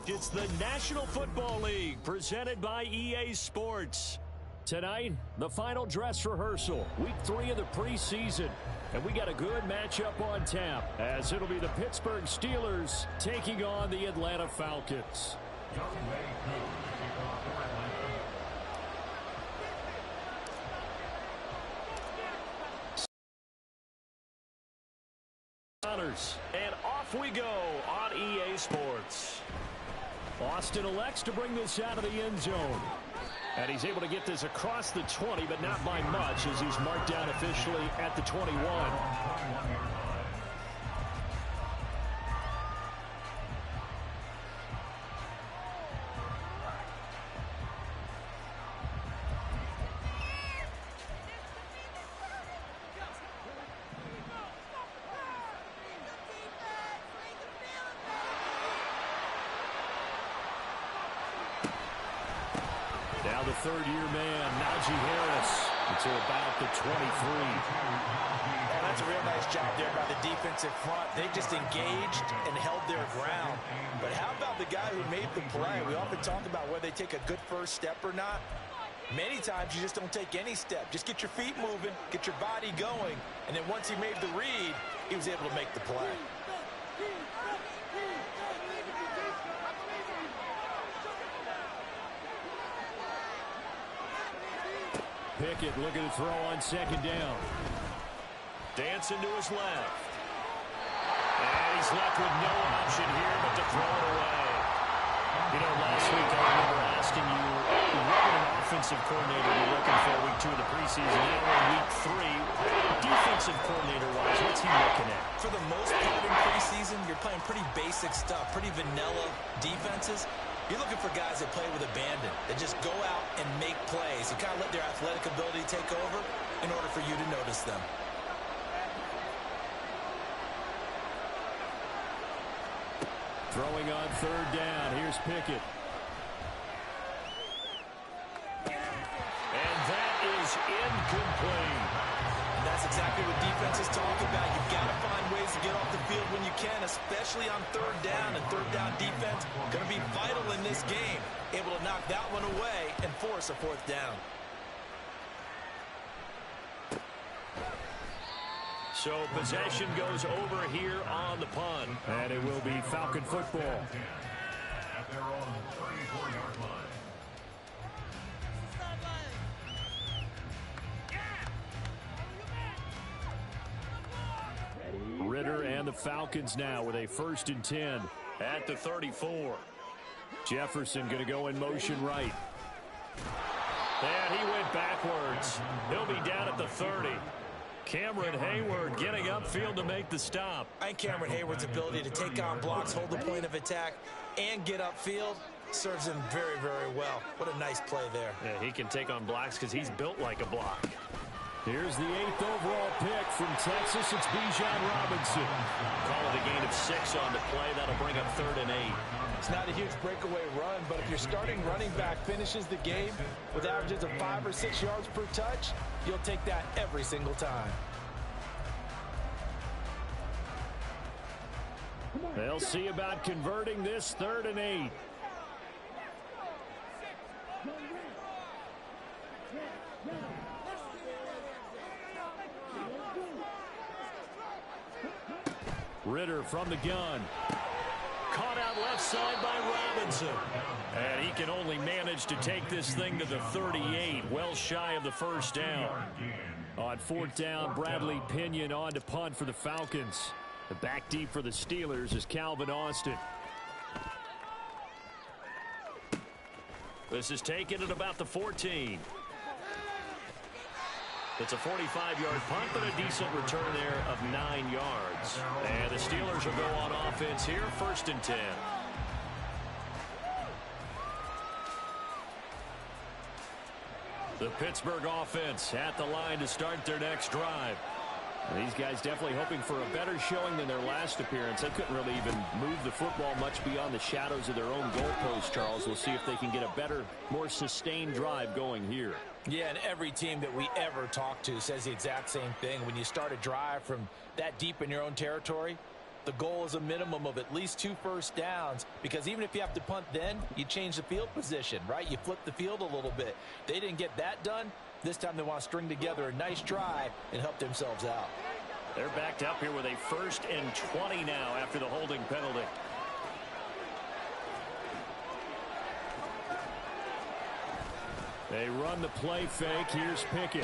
It's the National Football League presented by EA Sports. Tonight, the final dress rehearsal, week 3 of the preseason. And we got a good matchup on tap, as it'll be the Pittsburgh Steelers taking on the Atlanta Falcons. And off we go on EA Sports. Austin elects to bring this out of the end zone. And he's able to get this across the 20, but not by much, as he's marked down officially at the 21. Now the third-year man, Najee Harris, until about the 23. Oh, that's a real nice job there by the defensive front. They just engaged and held their ground. But how about the guy who made the play? We often talk about whether they take a good first step or not. Many times you just don't take any step. Just get your feet moving, get your body going, and then once he made the read, he was able to make the play. Pickett looking to throw on second down. Dancing to his left. And he's left with no option here but to throw it away. You know, last week I remember asking you what would an offensive coordinator be looking for week 2 of the preseason. Now we're in week 3. Defensive coordinator-wise, what's he looking at? For the most part in preseason, you're playing pretty basic stuff, pretty vanilla defenses. You're looking for guys that play with abandon, that just go out and make plays and kind of let their athletic ability take over in order for you to notice them. Throwing on third down. Here's Pickett. And that is incomplete. And that's exactly what defenses talk about. You've got to find ways to get off the field when you can, especially on third down. And third down defense going to be vital in this game. Able to knock that one away and force a fourth down. So possession goes over here on the punt. And it will be Falcon football. At their own 34-yard line. Ritter and the Falcons now with a 1st and 10 at the 34. Jefferson going to go in motion right. And he went backwards. He'll be down at the 30. Cameron Hayward getting upfield to make the stop. I think Cameron Hayward's ability to take on blocks, hold the point of attack, and get upfield serves him very, very well. What a nice play there. Yeah, he can take on blocks because he's built like a block. Here's the 8th overall pick from Texas. It's Bijan Robinson. Call it a gain of 6 on the play. That'll bring up 3rd and 8. It's not a huge breakaway run, but if your starting running back finishes the game with averages of 5 or 6 yards per touch, you'll take that every single time. They'll see about converting this 3rd and 8. Ritter from the gun. Caught out left side by Robinson. And he can only manage to take this thing to the 38, well shy of the first down. On 4th down, Bradley Pinion on to punt for the Falcons. The back deep for the Steelers is Calvin Austin. This is taken at about the 14. It's a 45-yard punt, but a decent return there of 9 yards. And the Steelers will go on offense here, 1st and 10. The Pittsburgh offense at the line to start their next drive. And these guys definitely hoping for a better showing than their last appearance. They couldn't really even move the football much beyond the shadows of their own goalpost, Charles. We'll see if they can get a better, more sustained drive going here. Yeah, and every team that we ever talk to says the exact same thing. When you start a drive from that deep in your own territory, The goal is a minimum of at least 2 first downs, because even if you have to punt then, you change the field position, right? You flip the field a little bit. They didn't get that done. This time they want to string together a nice drive and help themselves out. They're backed up here with a 1st and 20 now after the holding penalty. They run the play fake. Here's Pickett.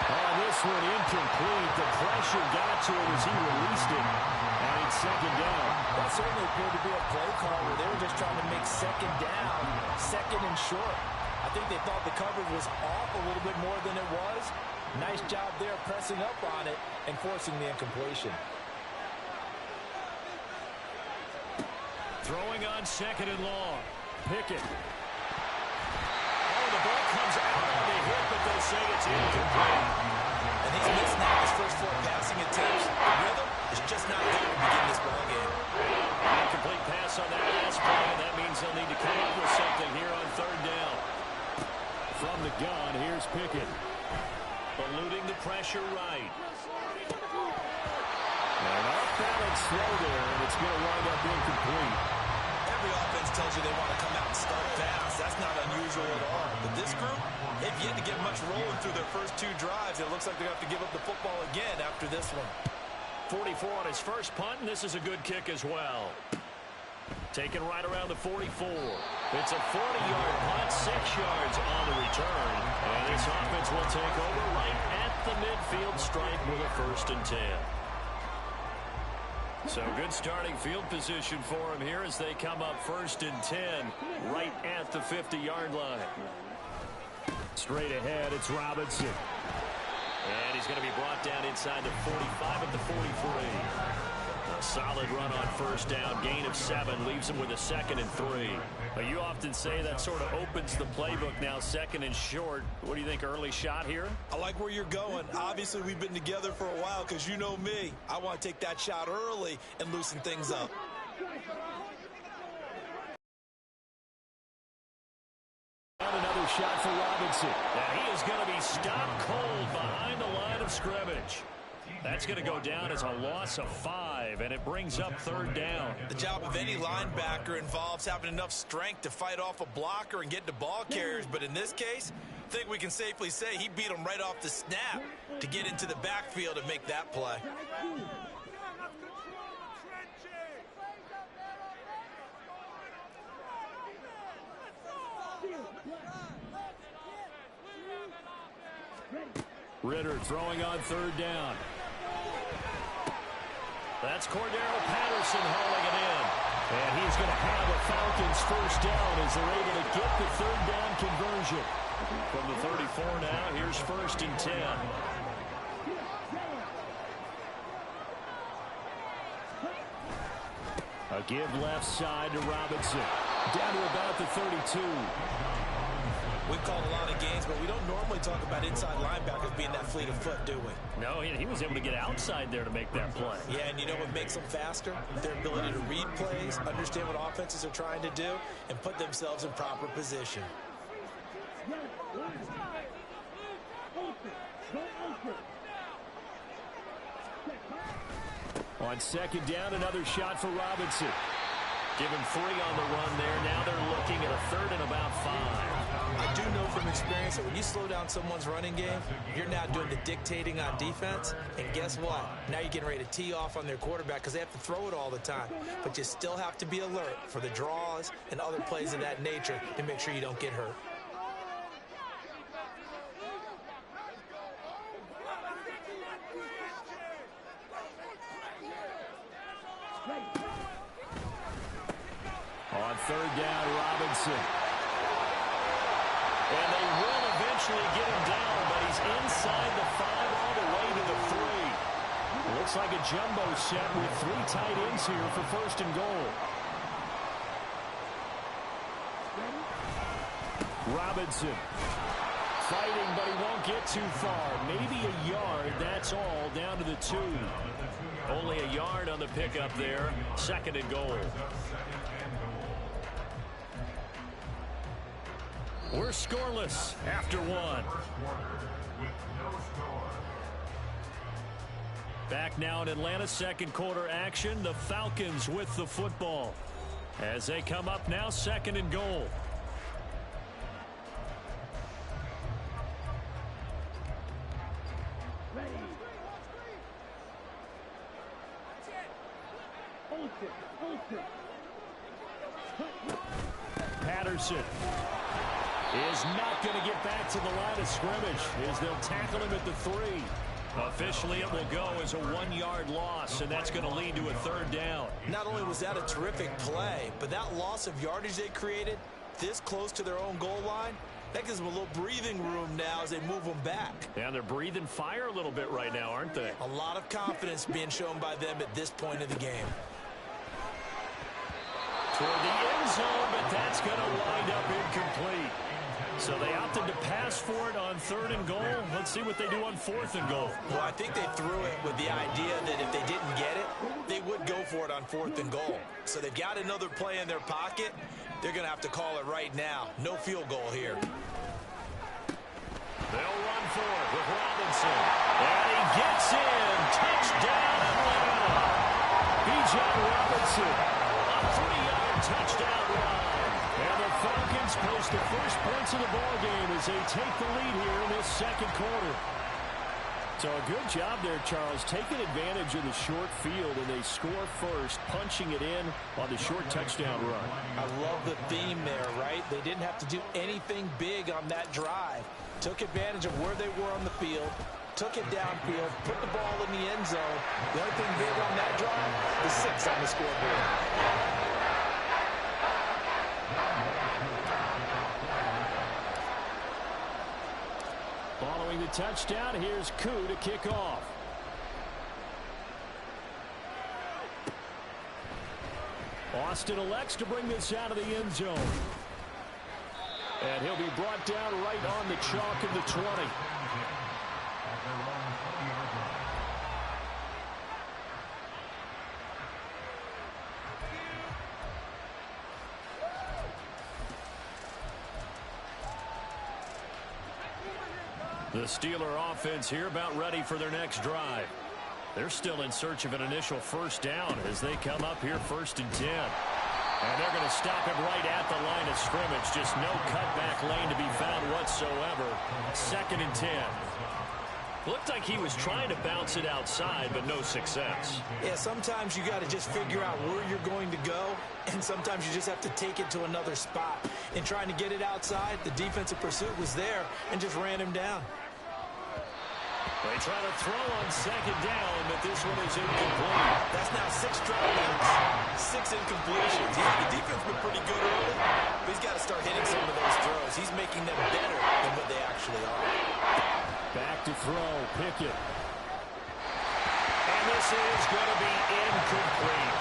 Oh, this one incomplete. The pressure got to him as he released it. And it's 2nd down. That certainly appeared to be a play call where they were just trying to make 2nd down, 2nd and short. I think they thought the coverage was off a little bit more than it was. Nice job there pressing up on it and forcing the incompletion. Throwing on 2nd and long. Pickett. The ball comes out on the hit, but they'll say it's incomplete. And he's missed now his first 4 passing attempts. The rhythm is just not there to begin this ball game. Incomplete pass on that last play, and that means they'll need to come up with something here on 3rd down. From the gun, here's Pickett. Eluding the pressure right. An off-balance throw there, and it's going to wind up incomplete. Every offense tells you they want to come out and start fast. That's not unusual at all. But this group, they've yet to get much rolling through their first 2 drives. It looks like they're going to have to give up the football again after this one. 44 on his first punt, and this is a good kick as well. Taken right around the 44. It's a 40-yard punt, 6 yards on the return. And this offense will take over right at the midfield stripe with a 1st and 10. So good starting field position for him here as they come up 1st and 10 right at the 50-yard line. Straight ahead, it's Robinson. And he's going to be brought down inside the 45 at the 43. A solid run on 1st down. Gain of 7 leaves him with a 2nd and 3. You often say that sort of opens the playbook now, 2nd and short. What do you think, early shot here? I like where you're going. Obviously, we've been together for a while because you know me. I want to take that shot early and loosen things up. Another shot for Robinson. And he is going to be stopped cold behind the line of scrimmage. That's going to go down as a loss of 5, and it brings up 3rd down. The job of any linebacker involves having enough strength to fight off a blocker and get to ball carriers, but in this case, I think we can safely say he beat him right off the snap to get into the backfield and make that play. Ritter throwing on 3rd down. That's Cordero Patterson hauling it in. And he's going to have a Falcons 1st down as they're able to get the 3rd down conversion. From the 34 now, here's 1st and 10. A give left side to Robinson. Down to about the 32. We've called a lot of games, but we don't normally talk about inside linebackers being that fleet of foot, do we? No, he was able to get outside there to make that play. Yeah, and you know what makes them faster? Their ability to read plays, understand what offenses are trying to do, and put themselves in proper position. On 2nd down, another shot for Robinson. Give him 3 on the run there. Now they're looking at a 3rd and about 5. I do know from experience that when you slow down someone's running game, you're now doing the dictating on defense. And guess what? Now you're getting ready to tee off on their quarterback because they have to throw it all the time. But you still have to be alert for the draws and other plays of that nature to make sure you don't get hurt. On 3rd down, Robinson. And they will eventually get him down, but he's inside the 5 all the way to the 3. Looks like a jumbo set with 3 tight ends here for 1st and goal. Robinson fighting, but he won't get too far. Maybe a yard, that's all, down to the 2. Only a yard on the pickup there. 2nd and goal. We're scoreless after 1. Back now in Atlanta's second quarter action. The Falcons with the football as they come up now, 2nd and goal. Patterson is not going to get back to the line of scrimmage as they'll tackle him at the 3. Officially, it will go as a 1-yard loss, and that's going to lead to a 3rd down. Not only was that a terrific play, but that loss of yardage they created this close to their own goal line, that gives them a little breathing room now as they move them back. Yeah, they're breathing fire a little bit right now, aren't they? A lot of confidence being shown by them at this point of the game. Toward the end zone, but that's going to wind up incomplete. So they opted to pass for it on 3rd and goal. Let's see what they do on 4th and goal. Well, I think they threw it with the idea that if they didn't get it, they would go for it on 4th and goal. So they've got another play in their pocket. They're going to have to call it right now. No field goal here. They'll run for it with Robinson. And he gets in. Touchdown, Atlanta. B.J. Robinson. A 3-yard touchdown run. And the Falcons post the first points of the ballgame as they take the lead here in this second quarter. So a good job there, Charles, taking advantage of the short field, and they score first, punching it in on the short touchdown run. I love the theme there, right? They didn't have to do anything big on that drive. Took advantage of where they were on the field, took it downfield, put the ball in the end zone. The only thing big on that drive is 6 on the scoreboard. Following the touchdown, here's Koo to kick off. Austin elects to bring this out of the end zone. And he'll be brought down right on the chalk of the 20. The Steeler offense here about ready for their next drive. They're still in search of an initial first down as they come up here 1st and 10. And they're going to stop it right at the line of scrimmage. Just no cutback lane to be found whatsoever. 2nd and 10. Looked like he was trying to bounce it outside, but no success. Yeah, sometimes you got to just figure out where you're going to go, and sometimes you just have to take it to another spot. In trying to get it outside, the defensive pursuit was there and just ran him down. They try to throw on 2nd down, but this one is incomplete. That's now 6 dropbacks, 6 incompletions. Yeah, the defense been pretty good early, but he's got to start hitting some of those throws. He's making them better than what they actually are. Back to throw, Pickett. And this is going to be incomplete.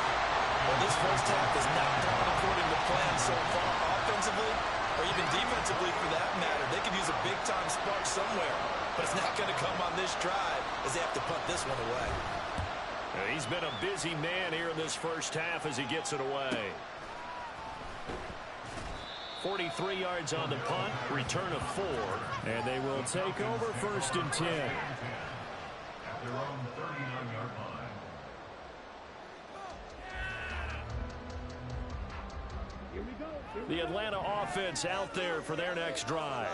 Well, this first half has not gone according to plan so far offensively, or even defensively for that matter. They could use a big-time spark somewhere, but it's not going to come on this drive as they have to punt this one away. He's been a busy man here in this first half as he gets it away. 43 yards on the punt, return of 4, and they will take over 1st and 10. At their own 39-yard line. The Atlanta offense out there for their next drive.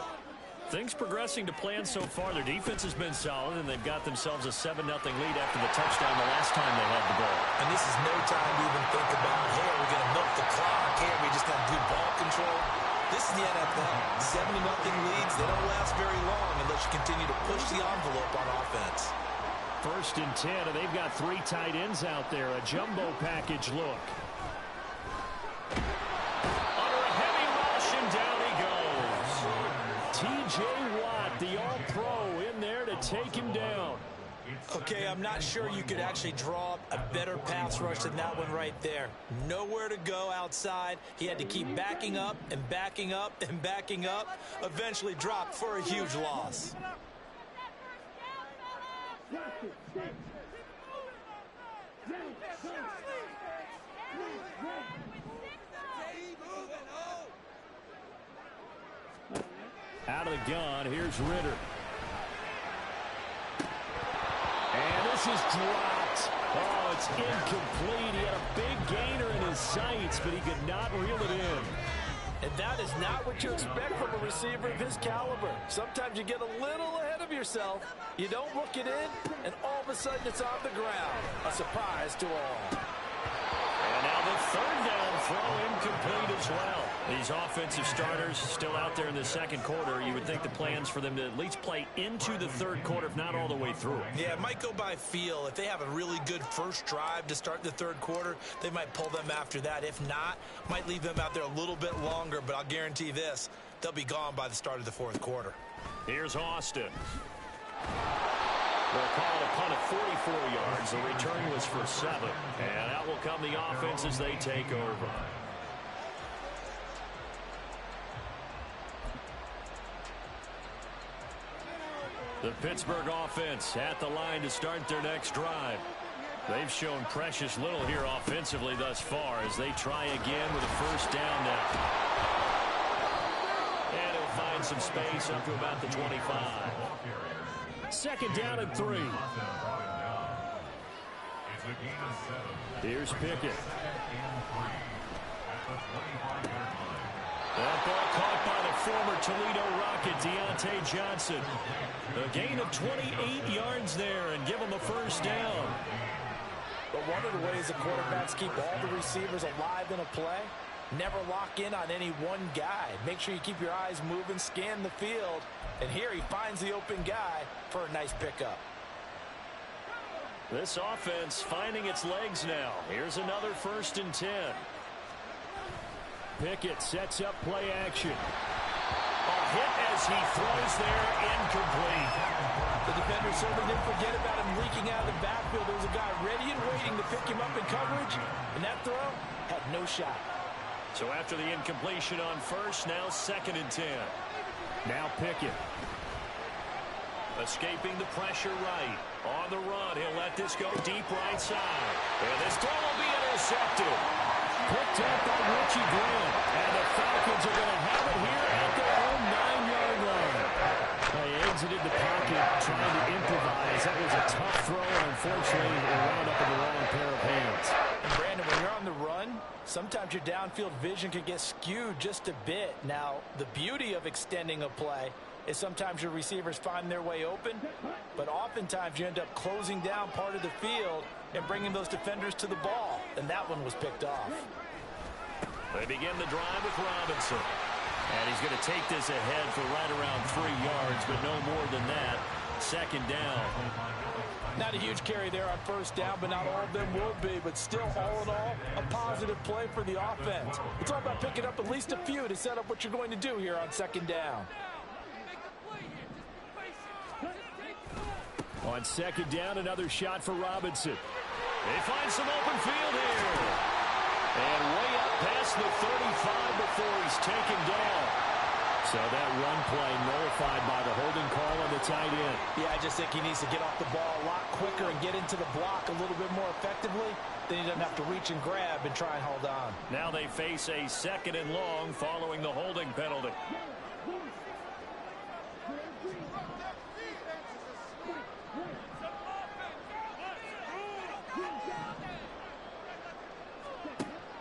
Things progressing to plan so far. Their defense has been solid, and they've got themselves a 7-0 lead after the touchdown the last time they had the ball. And this is no time to even think about, hey, are we going to milk the clock? Hey, are we just going to do ball control? This is the NFL. 70-0 leads, they don't last very long unless you continue to push the envelope on offense. 1st and 10, and they've got 3 tight ends out there. A jumbo package look. Under a heavy rush, and down he goes. T.J. Watt, the all-pro, in there to take him down. Okay, I'm not sure you could actually draw up a better pass rush than that one right there. Nowhere to go outside. He had to keep backing up and backing up and backing up. Eventually dropped for a huge loss. Out of the gun, here's Ritter. And this This is dropped. Oh, it's incomplete. He had a big gainer in his sights, but he could not reel it in. And that is not what you expect from a receiver of his caliber. Sometimes you get a little ahead of yourself. You don't look it in, and all of a sudden it's on the ground. A surprise to all. And now the third down throw incomplete as well. These offensive starters still out there in the second quarter. You would think the plans for them to at least play into the third quarter, if not all the way through. Yeah, it might go by feel. If they have a really good first drive to start the third quarter, they might pull them after that. If not, might leave them out there a little bit longer, but I'll guarantee this, they'll be gone by the start of the fourth quarter. Here's Austin. They'll call it a punt of 44 yards. The return was for 7. And out will come the offense as they take over. The Pittsburgh offense at the line to start their next drive. They've shown precious little here offensively thus far as they try again with a first down now. And he'll find some space up to about the 25. Second down and 3. Here's Pickett. That ball caught by the former Toledo Rocket, Deontay Johnson. A gain of 28 yards there and give him a first down. But one of the ways the quarterbacks keep all the receivers alive in a play, never lock in on any one guy. Make sure you keep your eyes moving, scan the field. And here he finds the open guy for a nice pickup. This offense finding its legs now. Here's another 1st and 10. Pickett sets up play action. A hit as he throws there, incomplete. The defender certainly didn't forget about him leaking out of the backfield. There was a guy ready and waiting to pick him up in coverage, and that throw had no shot. So after the incompletion on first, now 2nd and 10. Now Pickett. Escaping the pressure right. On the run, he'll let this go deep right side. And this throw will be intercepted. Picked up by Richie Grant. And the Falcons are going to have it here at their own 9-yard line. They exited the pocket trying to improvise. That was a tough throw, and unfortunately, it wound up in the wrong pair of hands. And Brandon, when you're on the run, sometimes your downfield vision can get skewed just a bit. Now, the beauty of extending a play is sometimes your receivers find their way open, but oftentimes you end up closing down part of the field and bringing those defenders to the ball, and that one was picked off. They begin the drive with Robinson, and he's going to take this ahead for right around 3 yards, but no more than that. 2nd down. Not a huge carry there on first down, but not all of them will be. But still, all in all, a positive play for the offense. It's all about picking up at least a few to set up what you're going to do here on 2nd down. On 2nd down, another shot for Robinson. They find some open field here. And way up past the 35 before he's taken down. So that run play nullified by the holding call on the tight end. Yeah, I just think he needs to get off the ball a lot quicker and get into the block a little bit more effectively. Then he doesn't have to reach and grab and try and hold on. Now they face a 2nd and long following the holding penalty.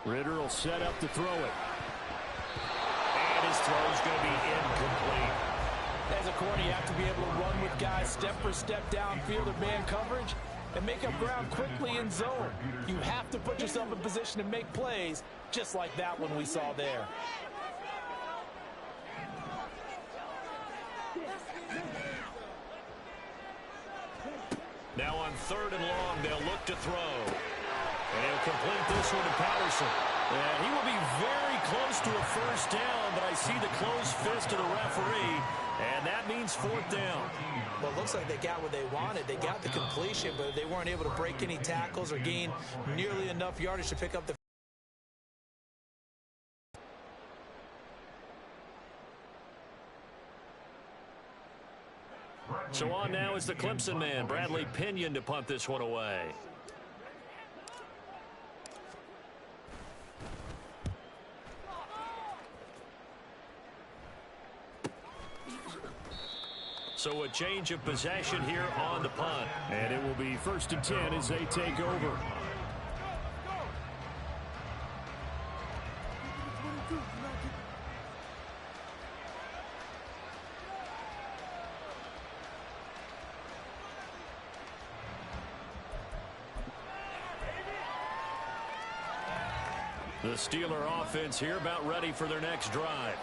Ritter will set up to throw it. And his throw is going to be incomplete. As a corner, you have to be able to run with guys step for step downfield of man coverage and make up ground quickly in zone. You have to put yourself in position to make plays just like that one we saw there. Now on 3rd and long, they'll look to throw. And he'll complete this one to Patterson. And he will be very close to a first down, but I see the closed fist of the referee, and that means 4th down. Well, it looks like they got what they wanted. They got the completion, but they weren't able to break any tackles or gain nearly enough yardage to pick up the. So on now is the Clemson man, Bradley Pinion, to punt this one away. So a change of possession here on the punt. And it will be 1st and 10 as they take over. The Steeler offense here about ready for their next drive.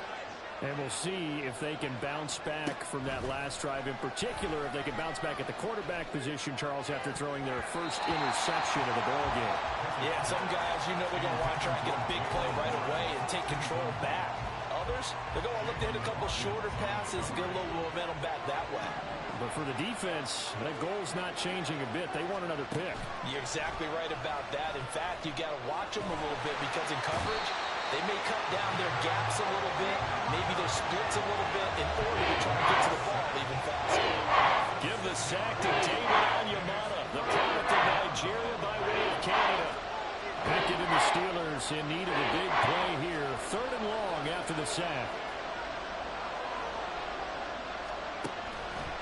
And we'll see if they can bounce back from that last drive. In particular, if they can bounce back at the quarterback position, Charles, after throwing their first interception of the ballgame. Yeah, some guys, you know they're going to want to try and get a big play right away and take control back. Others, they're going to look to hit a couple shorter passes, get a little momentum back that way. But for the defense, that goal's not changing a bit. They want another pick. You're exactly right about that. In fact, you got to watch them a little bit because in coverage, they may cut down their gaps a little bit, maybe their splits a little bit in order to try and get to the ball even faster. Give the sack to David Onyemata, the product of Nigeria by way of Canada. Pickett and the Steelers in need of a big play here. 3rd and long after the sack.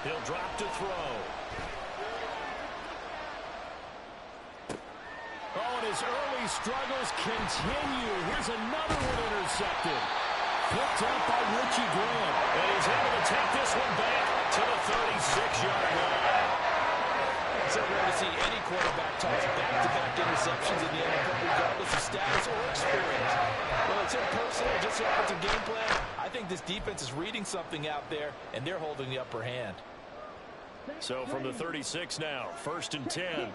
He'll drop to throw. Oh, and his early struggles continue. Here's another one intercepted. Picked up by Richie Grant. And he's able to take this one back to the 36-yard line. It's so rare to see any quarterback toss back-to-back interceptions in the NFL, regardless of status or experience. Well, it's impersonal, just it's a game plan. I think this defense is reading something out there, and they're holding the upper hand. So from the 36 now, 1st and 10.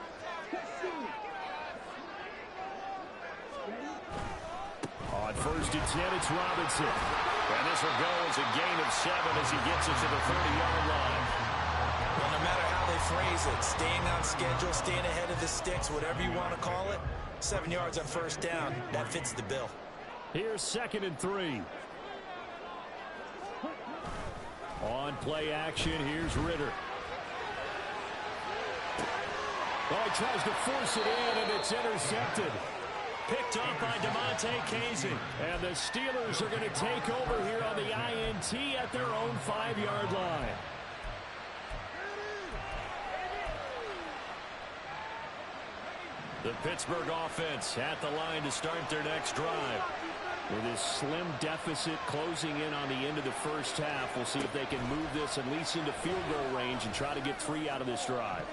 On 1st and 10, it's Robinson. And this will go as a gain of 7 as he gets it to the 30-yard line. Well, no matter how they phrase it, staying on schedule, staying ahead of the sticks, whatever you want to call it, 7 yards on 1st down, that fits the bill. Here's 2nd and 3. On play action, here's Ritter. Oh, he tries to force it in, and it's intercepted. Picked up by DeMonte Casey. And the Steelers are going to take over here on the INT at their own 5-yard line. The Pittsburgh offense at the line to start their next drive. With this slim deficit closing in on the end of the first half, we'll see if they can move this at least into field goal range and try to get 3 out of this drive.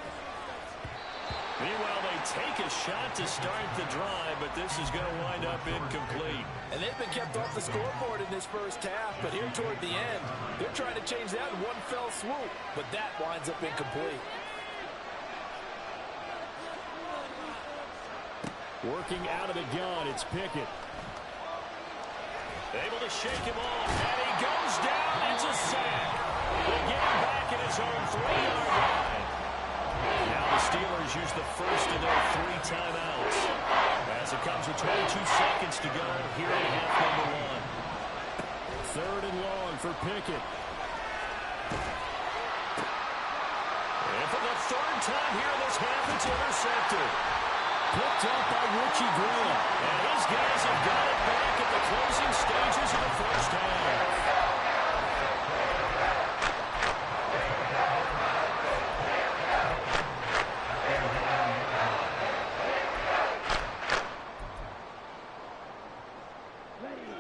Meanwhile, they take a shot to start the drive, but this is going to wind up incomplete. And they've been kept off the scoreboard in this first half, but here toward the end, they're trying to change that in one fell swoop, but that winds up incomplete. Working out of the gun, it's Pickett. Able to shake him off, and he goes down. It's a sack. They get him back at his own 3-yard line. Now the Steelers use the first of their 3 timeouts as it comes with 22 seconds to go here in half number 1. 3rd and long for Pickett. And for the 3rd time here in this half, it's intercepted. Picked up by Richie Grant. And his guys have got it back at the closing stages of the first half.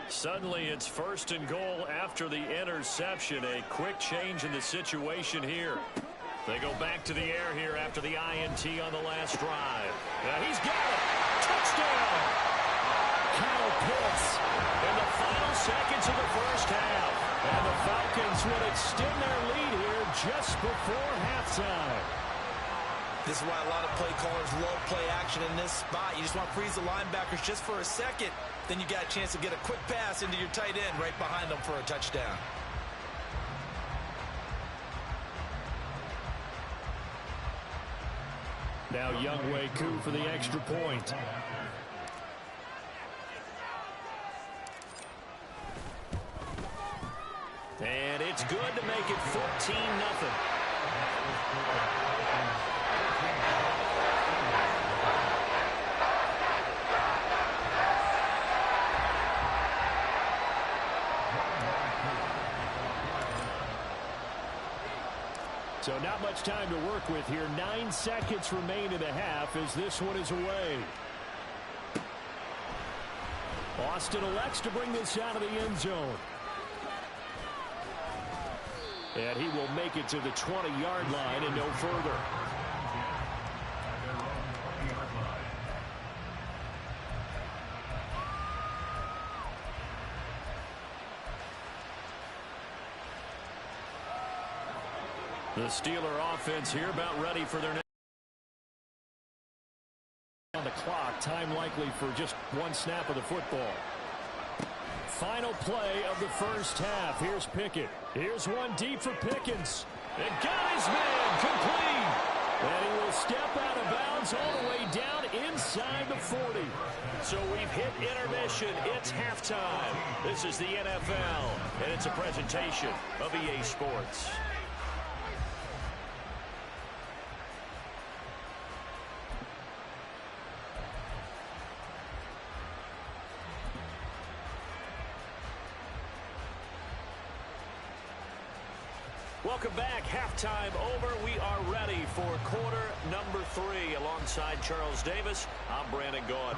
Suddenly, it's 1st and goal after the interception. A quick change in the situation here. They go back to the air here after the INT on the last drive. Now he's got it. Touchdown. Kyle Pitts. In the final seconds of the first half. And the Falcons would extend their lead here just before halftime. This is why a lot of play callers love play action in this spot. You just want to freeze the linebackers just for a second. Then you got a chance to get a quick pass into your tight end right behind them for a touchdown. Now Younghoe Koo for the extra point. And it's good to make it 14-0. So not much time to work with here. 9 seconds remain in the half as this one is away. Austin elects to bring this out of the end zone. And he will make it to the 20-yard line and no further. The Steeler offense here about ready for their next. On the clock, time likely for just one snap of the football. Final play of the first half. Here's Pickett. Here's one deep for Pickens. And got his man complete. And he will step out of bounds all the way down inside the 40. So we've hit intermission. It's halftime. This is the NFL, and it's a presentation of EA Sports. Welcome back. Halftime over. We are ready for quarter number 3. Alongside Charles Davis, I'm Brandon Gaudin.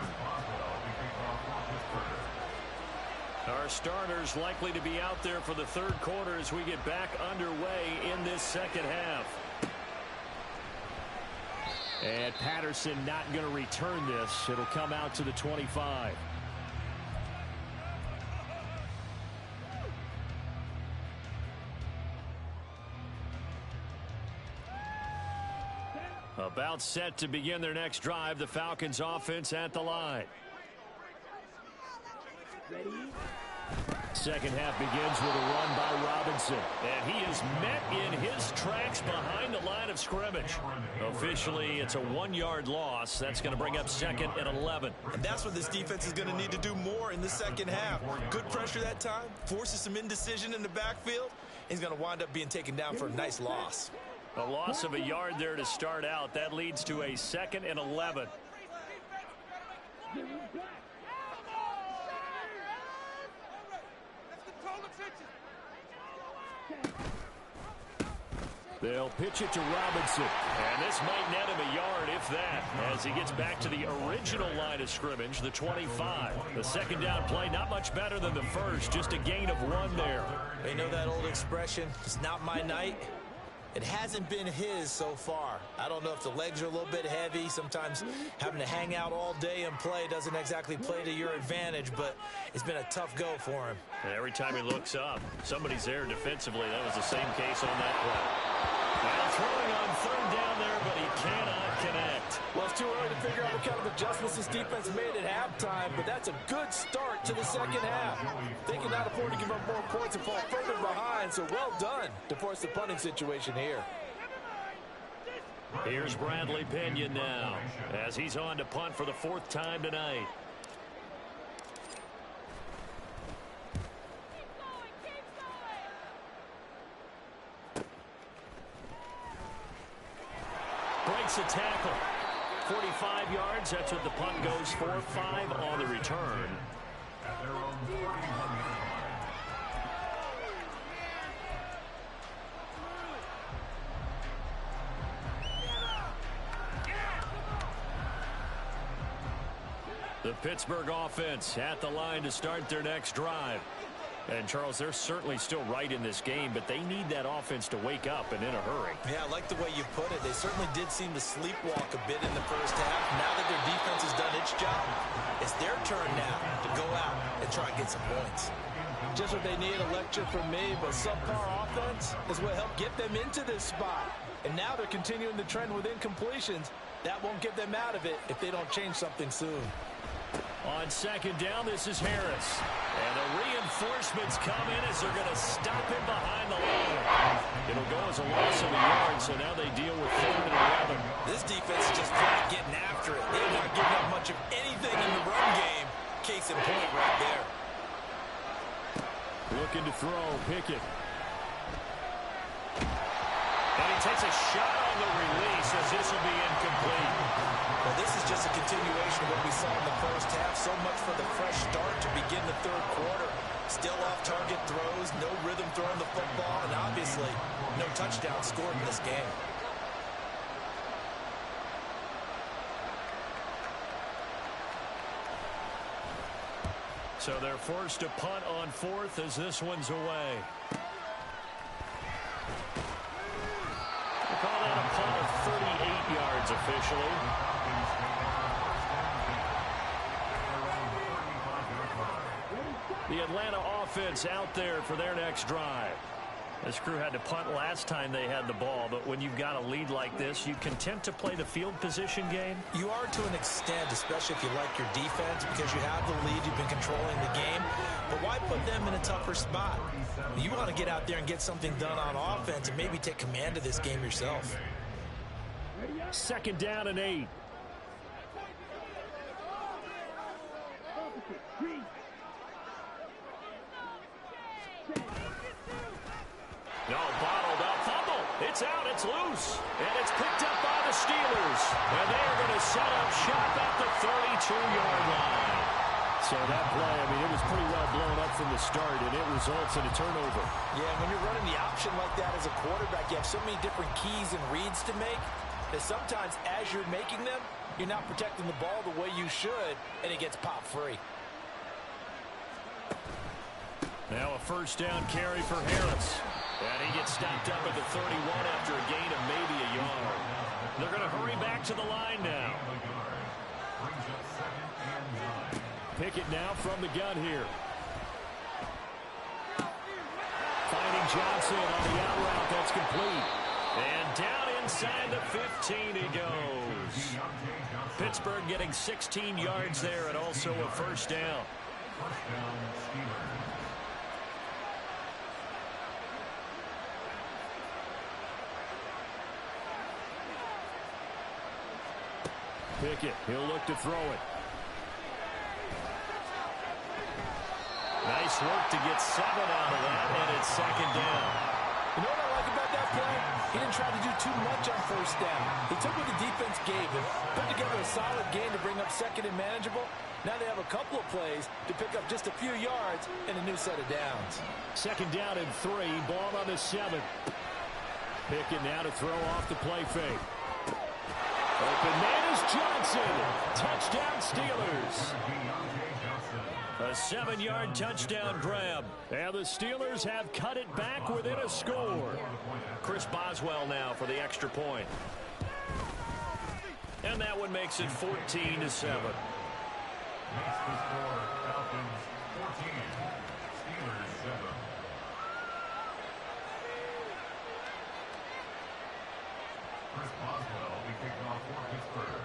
Our starters likely to be out there for the third quarter as we get back underway in this second half. And Patterson not going to return this. It'll come out to the 25. About set to begin their next drive. The Falcons offense at the line. Second half begins with a run by Robinson. And he is met in his tracks behind the line of scrimmage. Officially, it's a 1-yard loss. That's going to bring up 2nd and 11. And that's what this defense is going to need to do more in the second half. Good pressure that time. Forces some indecision in the backfield. He's going to wind up being taken down for a nice loss. A loss of a yard there to start out. That leads to a 2nd and 11. They'll pitch it to Robinson. And this might net him a yard, if that, as he gets back to the original line of scrimmage, the 25. The second down play, not much better than the first, just a gain of 1 there. They know that old expression, it's not my night. It hasn't been his so far. I don't know if the legs are a little bit heavy. Sometimes having to hang out all day and play doesn't exactly play to your advantage, but it's been a tough go for him. And every time he looks up, somebody's there defensively. That was the same case on that play. Now throwing on third down there, but he cannot connect. Well, it's too early to figure out what kind of adjustments this defense made at halftime, but that's a good start to the second half. They cannot afford to give up more points and fall further behind, so well done to force the punting situation here. Here's Bradley Pinion now, as he's on to punt for the 4th time tonight. Breaks a tackle. 45 yards. That's what the punt goes for. 5 on the return. The Pittsburgh offense at the line to start their next drive. And, Charles, they're certainly still right in this game, but they need that offense to wake up and in a hurry. Yeah, I like the way you put it. They certainly did seem to sleepwalk a bit in the first half. Now that their defense has done its job, it's their turn now to go out and try and get some points. Just what they need, a lecture from me, but subpar offense is what helped get them into this spot. And now they're continuing the trend with incompletions. That won't get them out of it if they don't change something soon. On second down, this is Harris. And the reinforcements come in as they're going to stop him behind the line. It'll go as a loss of a yard, so now they deal with 3rd and 11. This defense is just flat getting after it. They're not giving up much of anything in the run game. Case in point right there. Looking to throw, Pickett. And he takes a shot on the release as this will be incomplete. Well, this is just a continuation of what we saw in the first half. So much for the fresh start to begin the third quarter. Still off target throws, no rhythm throwing the football, and obviously no touchdown scored in this game. So they're forced to punt on fourth as this one's away. We'll call that a punt of 38 yards officially. The Atlanta offense out there for their next drive. This crew had to punt last time they had the ball, but when you've got a lead like this, you content to play the field position game? You are to an extent, especially if you like your defense, because you have the lead, you've been controlling the game. But why put them in a tougher spot? You want to get out there and get something done on offense and maybe take command of this game yourself. 2nd down and 8. No, bottled up. Fumble. It's out. It's loose. And it's picked up by the Steelers. And they are going to set up shop at the 32-yard line. So that play, I mean, it was pretty well blown up from the start, and it results in a turnover. Yeah, when you're running the option like that as a quarterback, you have so many different keys and reads to make that sometimes as you're making them, you're not protecting the ball the way you should, and it gets popped free. Now a 1st down carry for Harris. And he gets stopped up at the 31 after a gain of maybe a yard. They're going to hurry back to the line now. Pickett now from the gun here. Finding Johnson on the out route. That's complete. And down inside the 15 he goes. Pittsburgh getting 16 yards there and also a 1st down. Pickett, he'll look to throw it. Nice work to get 7 out of that, and it's 2nd down. You know what I like about that play? He didn't try to do too much on 1st down. He took what the defense gave him, put together a solid game to bring up 2nd and manageable. Now they have a couple of plays to pick up just a few yards and a new set of downs. 2nd down and 3, ball on the 7. Pickett now to throw off the play fake. Open man is Johnson. Touchdown Steelers. A 7-yard touchdown grab. And the Steelers have cut it back within a score. Chris Boswell now for the extra point. And that one makes it 14-7. Makes the score Falcons 14, Steelers 7. Chris Boswell will be kicking off for Pittsburgh.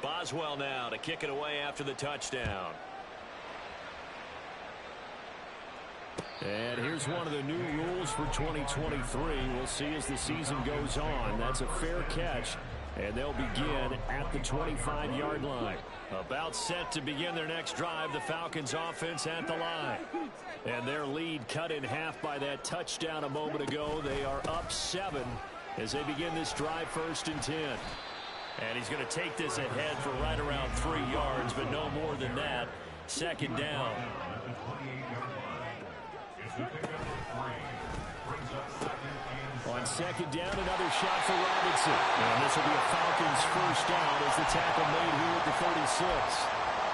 Boswell now to kick it away after the touchdown. And here's one of the new rules for 2023. We'll see as the season goes on. That's a fair catch, and they'll begin at the 25-yard line. About set to begin their next drive, the Falcons offense at the line. And their lead cut in half by that touchdown a moment ago. They are up 7 as they begin this drive 1st and 10. And he's going to take this ahead for right around 3 yards, but no more than that. 2nd down. On 2nd down, another shot for Robinson. And this will be a Falcons 1st down as the tackle made here at the 36.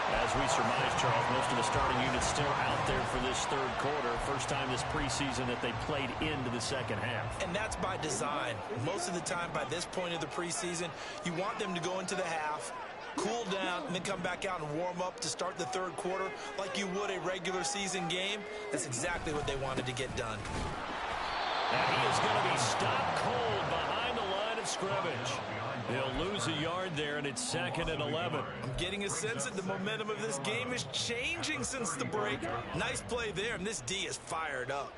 As we surmise, Charles, most of the starting units still out there for this 3rd quarter. First time this preseason that they played into the 2nd half. And that's by design. Most of the time by this point of the preseason, you want them to go into the half, cool down, and then come back out and warm up to start the 3rd quarter like you would a regular season game. That's exactly what they wanted to get done. And he is going to be stopped cold behind the line of scrimmage. He'll lose a yard there, and it's 2nd and 11. I'm getting a sense that the momentum of this game is changing since the break. Nice play there, and this D is fired up.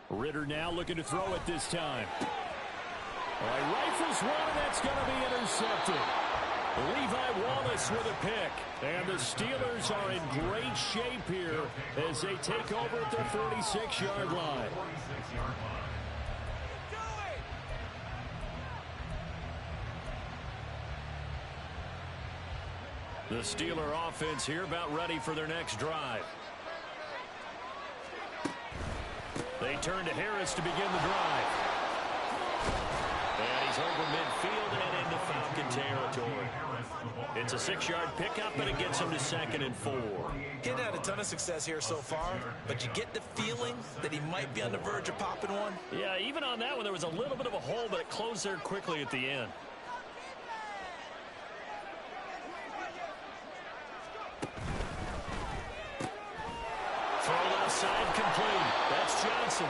Ritter now looking to throw it this time. Rifles one, and that's going to be intercepted. Levi Wallace with a pick. And the Steelers are in great shape here as they take over at their 46-yard line. The Steeler offense here about ready for their next drive. They turn to Harris to begin the drive. And he's over midfield and into Falcon territory. It's a 6-yard pickup, and it gets him to 2nd and 4. He's had a ton of success here so far, but you get the feeling that he might be on the verge of popping one. Yeah, even on that one, there was a little bit of a hole, but it closed there quickly at the end. Throw left side complete. That's Johnson.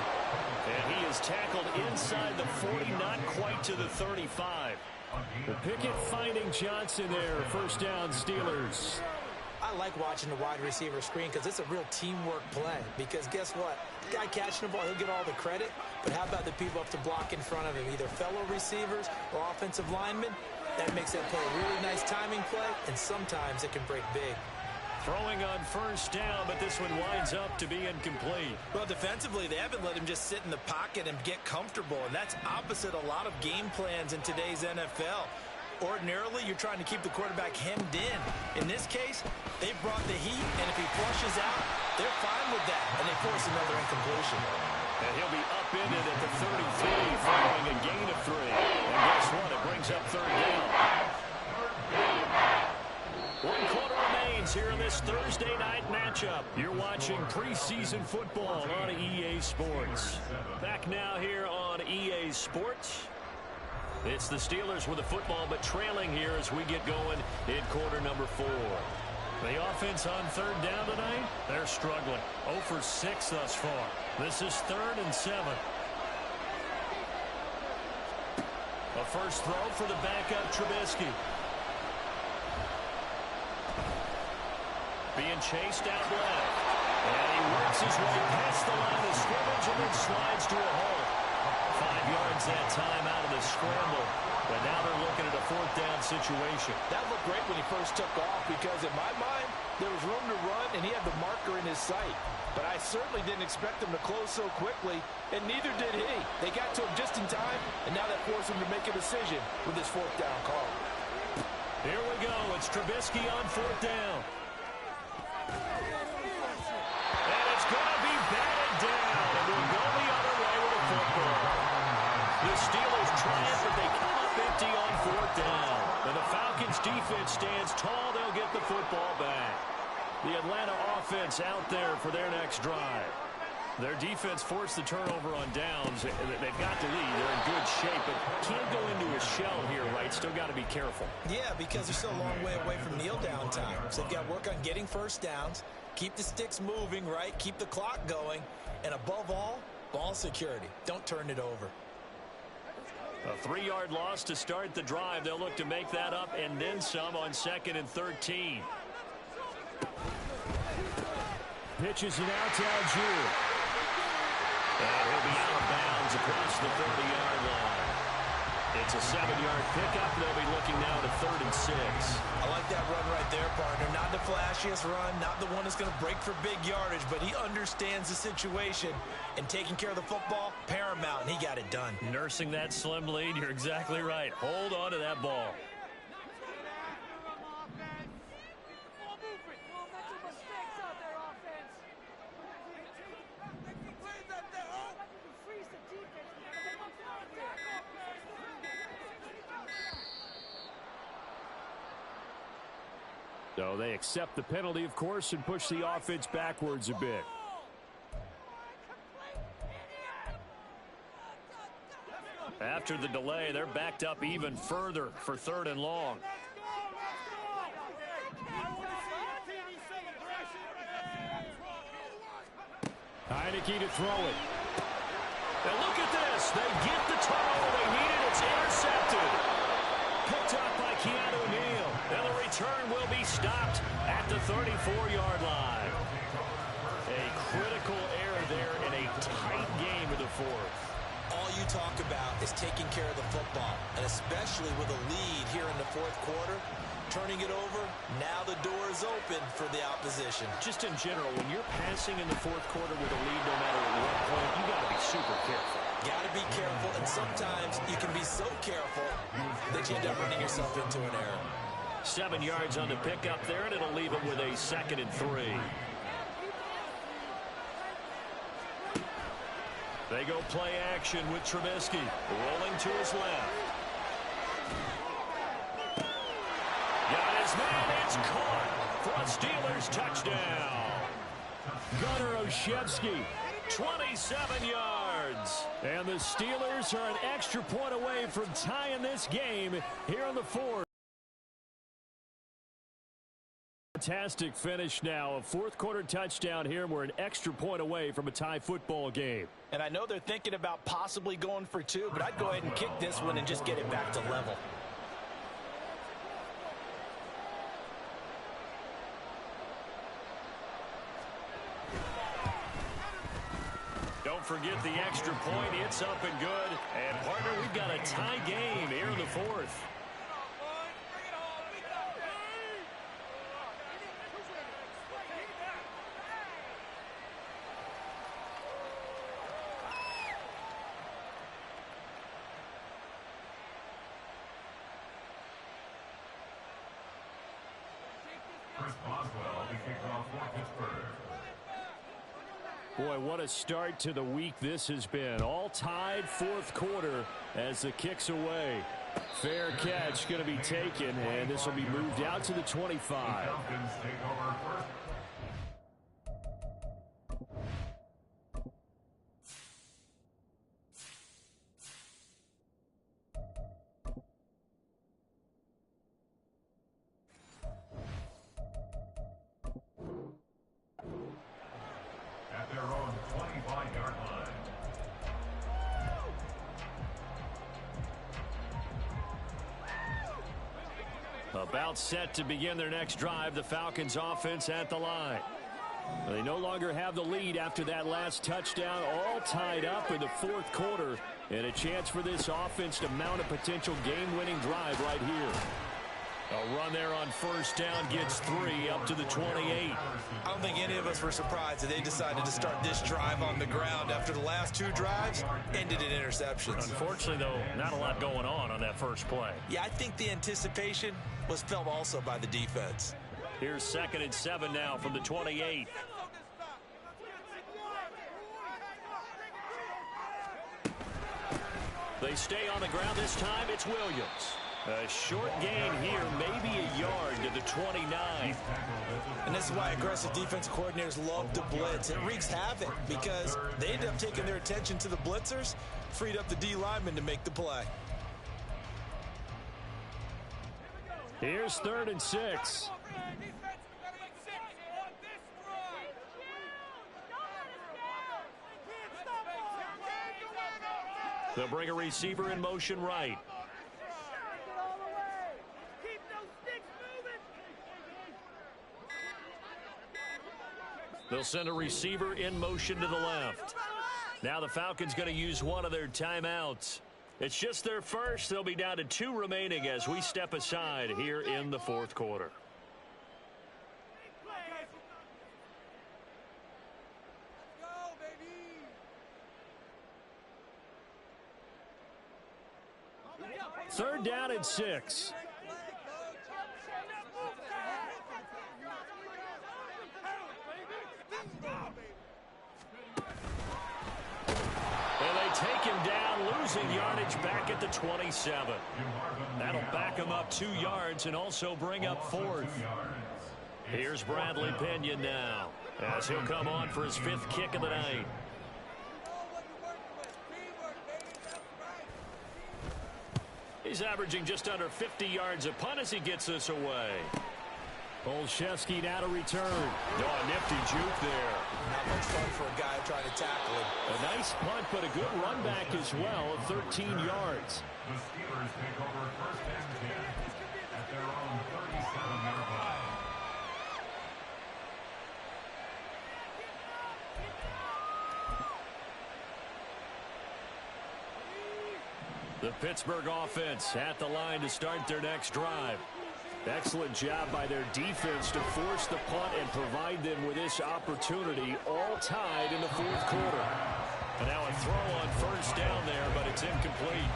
And he is tackled inside the 40, not quite to the 35. The Pickett finding Johnson there. First down, Steelers. I like watching the wide receiver screen because it's a real teamwork play. Because guess what? The guy catching the ball, he'll get all the credit. But how about the people up to block in front of him? Either fellow receivers or offensive linemen. That makes that play a really nice timing play, and sometimes it can break big. Throwing on first down, but this one winds up to be incomplete. Well, defensively, they haven't let him just sit in the pocket and get comfortable, and that's opposite a lot of game plans in today's NFL. Ordinarily, you're trying to keep the quarterback hemmed in. In this case, they brought the heat, and if he flushes out, they're fine with that, and they force another incompletion. And he'll be upended at the 33 following a gain of 3. And guess what? It brings up 3rd down. 1 quarter remains here in this Thursday night matchup. You're watching preseason football on EA Sports. Back now here on EA Sports. It's the Steelers with the football, but trailing here as we get going in quarter number 4. The offense on 3rd down tonight, they're struggling. 0 for 6 thus far. This is 3rd and 7. A first throw for the backup Trubisky. Being chased out left. And he works his way past the line of scrimmage and then slides to a hole. 5 yards that time out of the scramble. But now they're looking at a 4th down situation. That looked great when he first took off because in my mind, there was room to run and he had the marker in his sight. But I certainly didn't expect him to close so quickly, and neither did he. They got to him just in time, and now that forced him to make a decision with his 4th down call. Here we go. It's Trubisky on 4th down. And it's going to be batted down, and we'll go the other way with a football. The Steelers triumph, but they come up empty on 4th down. And the Falcons defense stands tall. They'll get the football back. The Atlanta offense out there for their next drive. Their defense forced the turnover on downs. They've got the lead. They're in good shape, but can't go into a shell here, right? Still got to be careful. Yeah, because they're still a long way away from kneel down time. So they've got to work on getting first downs, keep the sticks moving, right? Keep the clock going, and above all, ball security. Don't turn it over. A 3-yard loss to start the drive. They'll look to make that up and then some on 2nd and 13. Pitches it out to Algier. And he'll be out of bounds across the 30-yard line. It's a 7-yard pickup. They'll be looking now to 3rd and 6. I like that run right there, partner. Not the flashiest run, not the one that's going to break for big yardage, but he understands the situation, and taking care of the football, paramount, and he got it done. Nursing that slim lead, you're exactly right. Hold on to that ball. So they accept the penalty, of course, and push the offense backwards a bit. After the delay, they're backed up even further for 3rd and long. Heineke to throw it. And look at this. They get the turnover they needed. It's intercepted. Picked up by Keanu Neal. And the return will be stopped at the 34-yard line. A critical error there in a tight game of the 4th. All you talk about is taking care of the football, and especially with a lead here in the 4th quarter, turning it over. Now the door is open for the opposition. Just in general, when you're passing in the fourth quarter with a lead, no matter at what point, you got to be super careful. Got to be careful, and sometimes you can be so careful that you end up running yourself into an error. 7 yards on the pickup there, and it'll leave him with a 2nd and 3. They go play action with Trubisky, rolling to his left. Got his man, it's caught for a Steelers touchdown. Gunnar Olszewski, 27 yards. And the Steelers are an extra point away from tying this game here in the fourth. Fantastic finish now. A fourth quarter touchdown here. We're an extra point away from a tie football game. And I know they're thinking about possibly going for 2, but I'd go ahead and kick this one and just get it back to level. Don't forget the extra point. It's up and good. And, partner, we've got a tie game here in the fourth. Boy, what a start to the week this has been. All tied fourth quarter as the kick's away. Fair catch going to be taken, and this will be moved out to the 25. About set to begin their next drive, the Falcons offense at the line. They no longer have the lead after that last touchdown, all tied up in the fourth quarter, and a chance for this offense to mount a potential game-winning drive right here. A run there on first down gets 3 up to the 28. I don't think any of us were surprised that they decided to start this drive on the ground after the last 2 drives ended in interceptions. Unfortunately, though, not a lot going on that first play. Yeah, I think the anticipation was felt also by the defense. Here's 2nd and 7 now from the 28. They stay on the ground this time. It's Williams. A short gain here, maybe a yard to the 29. And this is why aggressive defensive coordinators love to blitz. It wreaks havoc because they end up taking their attention to the blitzers, freed up the D lineman to make the play. Here's 3rd and 6. They'll bring a receiver in motion right. They'll send a receiver in motion to the left. Now the Falcons going to use one of their timeouts. It's just their first. They'll be down to 2 remaining as we step aside here in the fourth quarter. Third down and 6. Take him down, losing yardage back at the 27. That'll back him up 2 yards and also bring up 4th. Here's Bradley Pinion now as he'll come on for his 5th kick of the night. He's averaging just under 50 yards a punt as he gets this away. Olszewski now to return. Oh, a nifty juke there. Not much fun for a guy trying to tackle him. A nice punt, but a good run back as well of 13 yards. The Steelers take over 1st and 10 at their own 37-yard line. The Pittsburgh offense at the line to start their next drive. Excellent job by their defense to force the punt and provide them with this opportunity, all tied in the fourth quarter. And now a throw on first down there, but it's incomplete.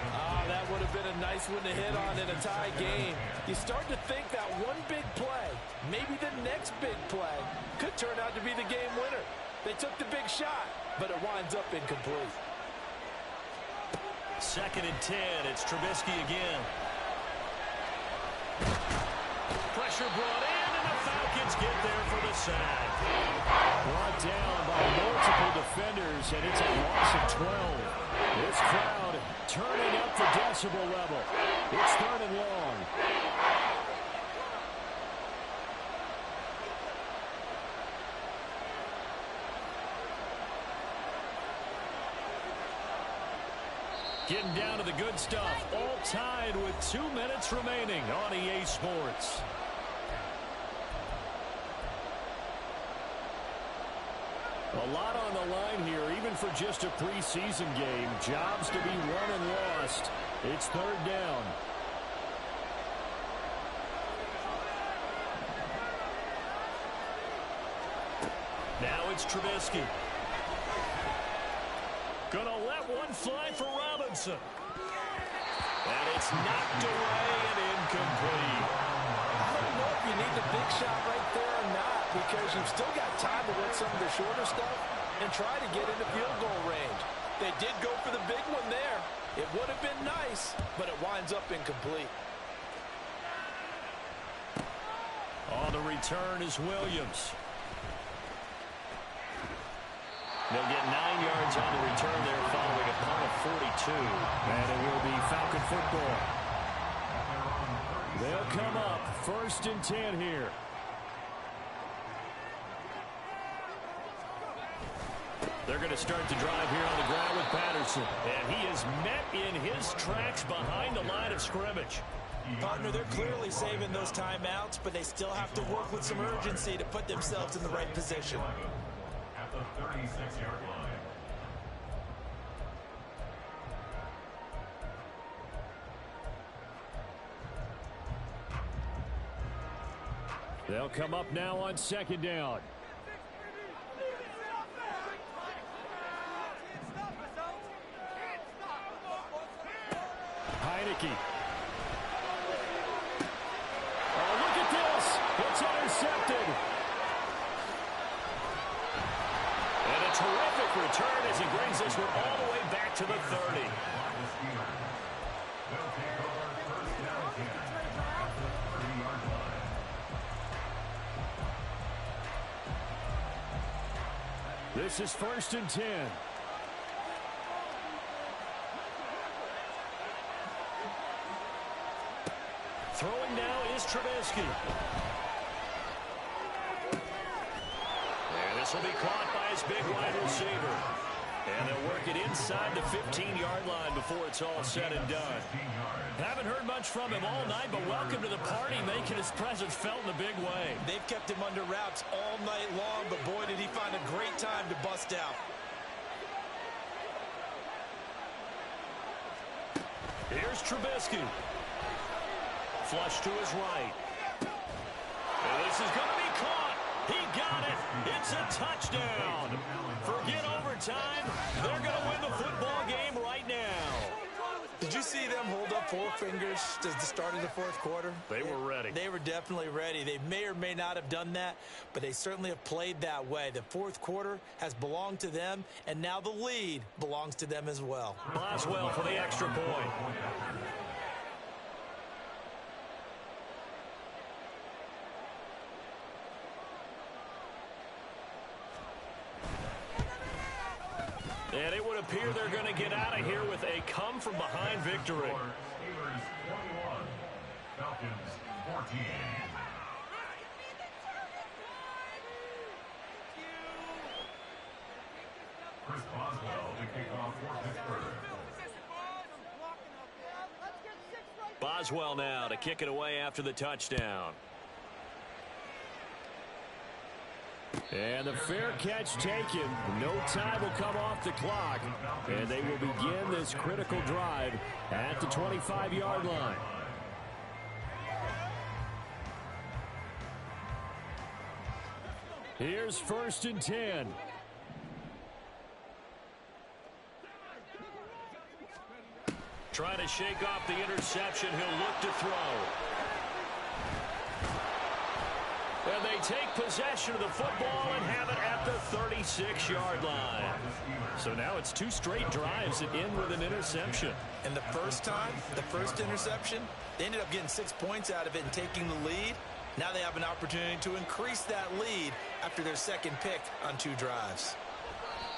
That would have been a nice one to hit on in a tie game. You start to think that one big play, maybe the next big play, could turn out to be the game winner. They took the big shot, but it winds up incomplete. 2nd and 10. It's Trubisky again. Pressure brought in, and the Falcons get there for the sack. Brought down by multiple defenders, and it's a loss of 12. This crowd turning up the decibel level. It's 3rd and long. Getting down to the good stuff. All tied with 2 minutes remaining on EA Sports. A lot on the line here, even for just a preseason game. Jobs to be won and lost. It's 3rd down. Now it's Trubisky. Gonna let one fly for Robinson. And it's knocked away and incomplete. I don't know if you need the big shot right there or not, because you've still got time to work some of the shorter stuff and try to get into field goal range. They did go for the big one there. It would have been nice, but it winds up incomplete. On the return is Williams. They'll get 9 yards on the return there following a punt of 42. And it will be Falcon football. They'll come up 1st and 10 here. They're going to start the drive here on the ground with Patterson. And he is met in his tracks behind the line of scrimmage. Partner, they're clearly saving those timeouts, but they still have to work with some urgency to put themselves in the right position. At the 36-yard line. They'll come up now on 2nd down. Heineke. Oh, look at this. It's intercepted. And a terrific return as he brings this one all the way back to the 30. They'll take over 1st down 10 at the 30-yard line. This is 1st and 10. Throwing now is Trubisky. And this will be caught by his big wide receiver. And they'll work it inside the 15-yard line before it's all said and done. Haven't heard much from him all night, but welcome to the party, making his presence felt in a big way. They've kept him under wraps all night long, but boy, did he find a great time to bust out. Here's Trubisky. Flush to his right. And this is going to be caught. He got it. It's a touchdown. Forget overtime. They're going to win the football game right now. Did you see them hold up 4 fingers at the start of the 4th quarter? They were ready. They were definitely ready. They may or may not have done that, but they certainly have played that way. The 4th quarter has belonged to them, and now the lead belongs to them as well. Boswell for the extra point. And it would appear they're going to get out of here with a come-from-behind victory. Steelers 21, Falcons 14. Chris Boswell to kick off for Pittsburgh. Boswell now to kick it away after the touchdown. And the fair catch taken. No time will come off the clock. And they will begin this critical drive at the 25-yard line. Here's 1st and 10. Trying to shake off the interception. He'll look to throw. And they take possession of the football and have it at the 36-yard line. So now it's 2 straight drives that end with an interception. And the first time, the first interception, they ended up getting 6 points out of it and taking the lead. Now they have an opportunity to increase that lead after their second pick on 2 drives.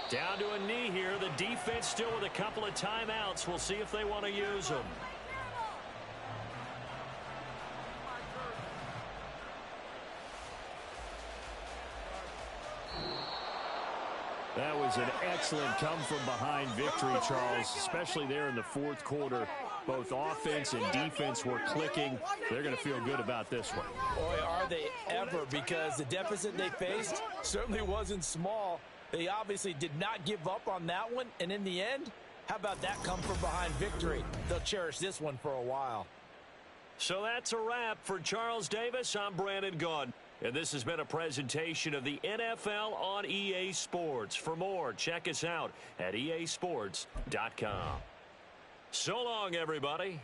Down to a knee here. The defense still with a couple of timeouts. We'll see if they want to use them. That was an excellent come-from-behind victory, Charles, especially there in the 4th quarter. Both offense and defense were clicking. They're going to feel good about this one. Boy, are they ever, because the deficit they faced certainly wasn't small. They obviously did not give up on that one, and in the end, how about that come-from-behind victory? They'll cherish this one for a while. So that's a wrap for Charles Davis. I'm Brandon Gunn. And this has been a presentation of the NFL on EA Sports. For more, check us out at easports.com. So long, everybody.